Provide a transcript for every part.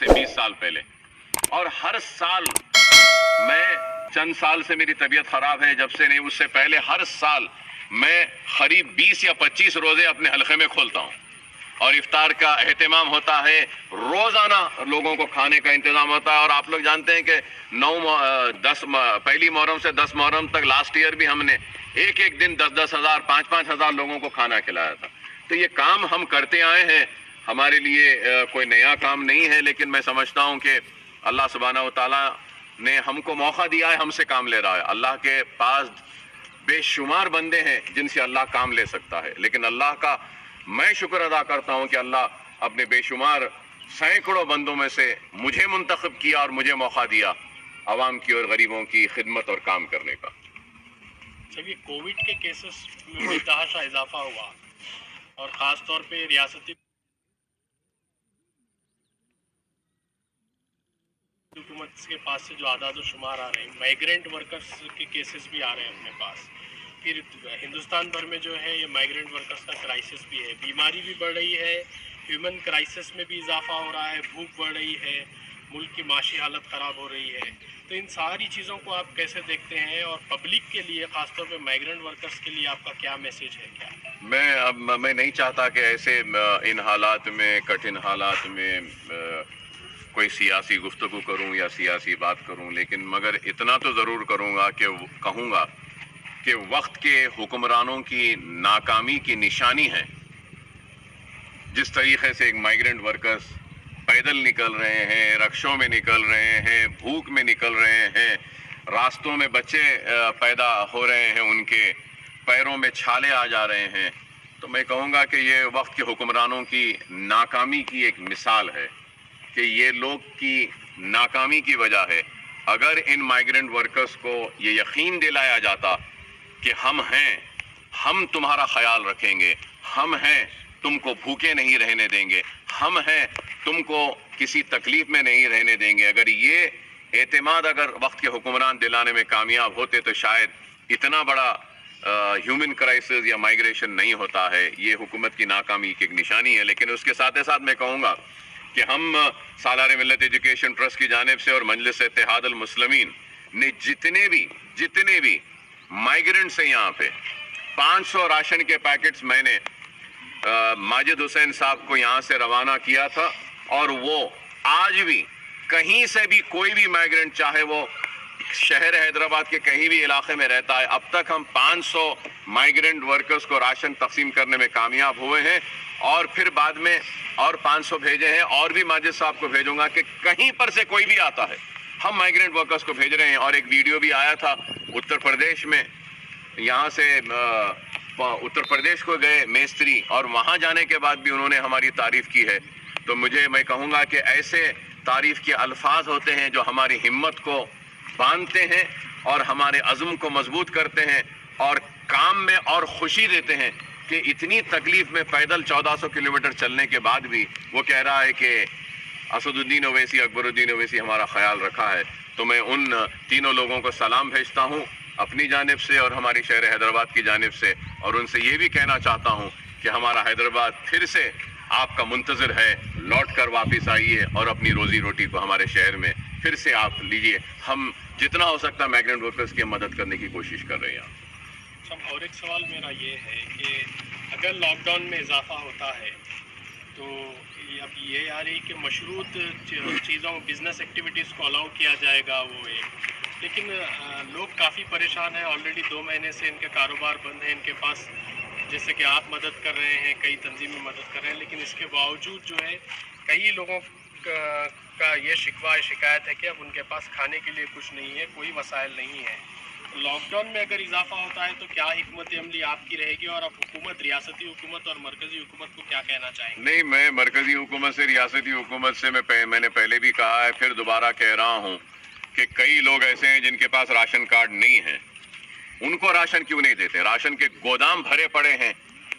سے 20 साल पहले, और हर साल मैं, चंद साल से मेरी तबीयत खराब है, जब से नहीं उससे पहले हर साल मैं करीब 20 या 25 रोजे अपने हलके में खोलता हूँ और इफ्तार का एहतमाम होता है, रोजाना लोगों को खाने का इंतजाम होता है। और आप लोग जानते हैं कि 9-10 पहली मुहर्रम से 10 मुहर्रम तक लास्ट ईयर भी हमने एक एक दिन 10-10 हज़ार 5-5 हज़ार लोगों को खाना खिलाया था। तो ये काम हम करते आए हैं, हमारे लिए कोई नया काम नहीं है, लेकिन मैं समझता हूँ कि अल्लाह सुब्हानहू व तआला ने हमको मौका दिया है, हमसे काम ले रहा है। अल्लाह के पास बेशुमार बंदे हैं जिनसे अल्लाह काम ले सकता है, लेकिन अल्लाह का मैं शुक्र अदा करता हूँ कि अल्लाह अपने बेशुमार सैकड़ों बंदों में से मुझे मुंतखब किया और मुझे मौका दिया आवाम की और गरीबों की खिदमत और काम करने का। जब ये कोविड के केसेस में बेतहाशा इजाफा हुआ और ख़ास तौर पे रियासती हुकूमत के पास से जो आदाद शुमार आ रहे हैं, माइग्रेंट वर्कर्स के केसेस भी आ रहे हैं अपने पास, फिर हिंदुस्तान भर में जो है ये माइग्रेंट वर्कर्स का क्राइसिस भी है, बीमारी भी बढ़ रही है, ह्यूमन क्राइसिस में भी इजाफा हो रहा है, भूख बढ़ रही है, मुल्क की माशी हालत ख़राब हो रही है। तो इन सारी चीज़ों को आप कैसे देखते हैं और पब्लिक के लिए, ख़ासतौर पे माइग्रेंट वर्कर्स के लिए आपका क्या मैसेज है? क्या मैं नहीं चाहता कि ऐसे इन हालात में, कठिन हालात में कोई सियासी गुफ्तगू करूं या सियासी बात करूं, लेकिन मगर इतना तो ज़रूर करूंगा कि कहूंगा कि वक्त के हुक्मरानों की नाकामी की निशानी है जिस तरीके से एक माइग्रेंट वर्कर्स पैदल निकल रहे हैं, रक्षों में निकल रहे हैं, भूख में निकल रहे हैं, रास्तों में बच्चे पैदा हो रहे हैं, उनके पैरों में छाले आ जा रहे हैं। तो मैं कहूँगा कि ये वक्त के हुक्मरानों की नाकामी की एक मिसाल है कि ये लोग की नाकामी की वजह है। अगर इन माइग्रेंट वर्कर्स को ये यकीन दिलाया जाता कि हम हैं, हम तुम्हारा ख्याल रखेंगे, हम हैं, तुमको भूखे नहीं रहने देंगे, हम हैं, तुमको किसी तकलीफ में नहीं रहने देंगे, अगर ये एतमाद अगर वक्त के हुक्मरान दिलाने में कामयाब होते तो शायद इतना बड़ा ह्यूमन क्राइसिस या माइग्रेशन नहीं होता है। ये हुकूमत की नाकामी की एक निशानी है। लेकिन उसके साथ ही साथ मैं कहूँगा कि हम सालार मिल्लत एजुकेशन ट्रस्ट की जानिब से और मजलिस इत्तेहाद अल मुस्लिमीन ने जितने भी माइग्रेंट्स हैं यहाँ पे 500 राशन के पैकेट्स मैंने माजिद हुसैन साहब को यहाँ से रवाना किया था, और वो आज भी कहीं से भी कोई भी माइग्रेंट, चाहे वो शहर हैदराबाद के कहीं भी इलाके में रहता है, अब तक हम 500 माइग्रेंट वर्कर्स को राशन तकसीम करने में कामयाब हुए हैं, और फिर बाद में और 500 भेजे हैं, और भी माजिद साहब को भेजूंगा कि कहीं पर से कोई भी आता है हम माइग्रेंट वर्कर्स को भेज रहे हैं। और एक वीडियो भी आया था उत्तर प्रदेश में, यहाँ से उत्तर प्रदेश को गए मेस्त्री, और वहाँ जाने के बाद भी उन्होंने हमारी तारीफ की है। तो मैं कहूँगा कि ऐसे तारीफ के अल्फाज होते हैं जो हमारी हिम्मत को बांधते हैं और हमारे अज़्म को मजबूत करते हैं और काम में और खुशी देते हैं कि इतनी तकलीफ में पैदल 1400 किलोमीटर चलने के बाद भी वो कह रहा है कि असदुद्दीन ओवैसी, अकबरुद्दीन ओवैसी हमारा ख्याल रखा है। तो मैं उन तीनों लोगों को सलाम भेजता हूँ अपनी जानिब से और हमारी शहर हैदराबाद की जानिब से, और उनसे ये भी कहना चाहता हूँ कि हमारा हैदराबाद फिर से आपका मुंतज़िर है, लौट कर वापस आइए और अपनी रोज़ी रोटी को हमारे शहर में फिर से आप लीजिए। हम जितना हो सकता है माइग्रेंट वर्कर्स की मदद करने की कोशिश कर रहे हैं। और एक सवाल मेरा ये है कि अगर लॉकडाउन में इजाफा होता है तो अब ये आ रही कि मशरूत चीज़ों, बिज़नेस एक्टिविटीज़ को अलाउ किया जाएगा, वो एक, लेकिन लोग काफ़ी परेशान हैं। ऑलरेडी 2 महीने से इनके कारोबार बंद हैं, इनके पास, जैसे कि आप मदद कर रहे हैं, कई तंजीमें मदद कर रहे हैं, लेकिन इसके बावजूद जो है कई लोगों का ये शिकायत है कि अब उनके पास खाने के लिए कुछ नहीं है, कोई वसाइल नहीं है। लॉकडाउन में अगर इजाफा होता है तो क्या हिकमत अमली आपकी रहेगी, और आप हुकूमत, रियासती हुकूमत और मरकजी हुकूमत को क्या कहना चाहेंगे? नहीं, मैं मरकजी हुकूमत से, रियासती हुकूमत से मैंने पहले भी कहा है, फिर दोबारा कह रहा हूँ कि कई लोग ऐसे हैं जिनके पास राशन कार्ड नहीं है, उनको राशन क्यों नहीं देते? राशन के गोदाम भरे पड़े हैं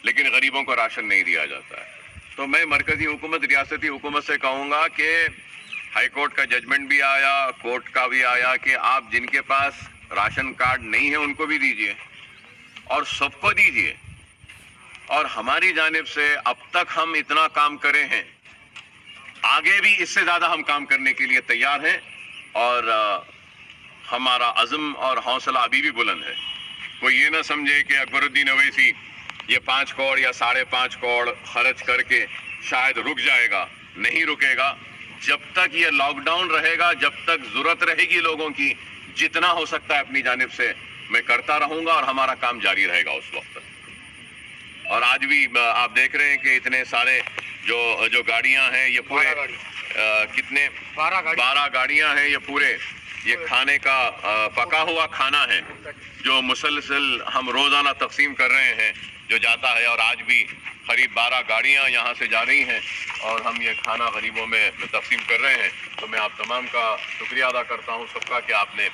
लेकिन गरीबों को राशन नहीं दिया जाता है। तो मैं मरकजी हुकूमत, रियासती हुकूमत से कहूँगा कि हाई कोर्ट का जजमेंट भी आया, कोर्ट का भी आया कि आप जिनके पास राशन कार्ड नहीं है उनको भी दीजिए और सबको दीजिए। और हमारी जानिब से अब तक हम इतना काम करे हैं آگے بھی اس سے زیادہ ہم کام کرنے کے لیے تیار ہیں اور ہمارا عزم اور حوصلہ ابھی بھی بلند ہے. کوئی یہ نہ سمجھے کہ اکبر الدین اویسی یہ 5 کروڑ یا 5.5 کروڑ خرچ کر کے شاید رک جائے گا. نہیں رکے گا. جب تک یہ لاک ڈاؤن رہے گا، جب تک ضرورت رہے گی لوگوں کی، جتنا ہو سکتا ہے اپنی جانب سے میں کرتا رہوں گا اور ہمارا کام جاری رہے گا اس وقت تک. اور آج بھی آپ دیکھ رہے ہیں کہ اتنے سارے جو گاڑیاں ہیں یہ پورے کتنے 12 گاڑیاں ہیں، یہ پورے یہ کھانے کا پکا ہوا کھانا ہے جو مسلسل ہم روزانہ تقسیم کر رہے ہیں جو جاتا ہے. اور آج بھی قریب 12 گاڑیاں یہاں سے جا رہی ہیں اور ہم یہ کھانا غریبوں میں تقسیم کر رہے ہیں. تو میں آپ تمام کا شکریہ ادا کرتا ہوں سب کا کہ آپ نے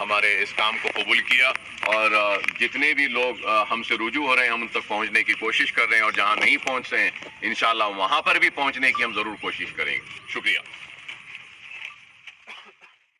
ہمارے اس کام کو قبول کیا. اور جتنے بھی لوگ ہم سے رجوع ہو رہے ہیں ہم ان تک پہنچنے کی کوشش کر رہے ہیں، اور جہاں نہیں پہنچ رہے ہیں انشاءاللہ وہاں پر بھی پہنچنے کی ہم ضرور کوشش کریں گے. شکریہ.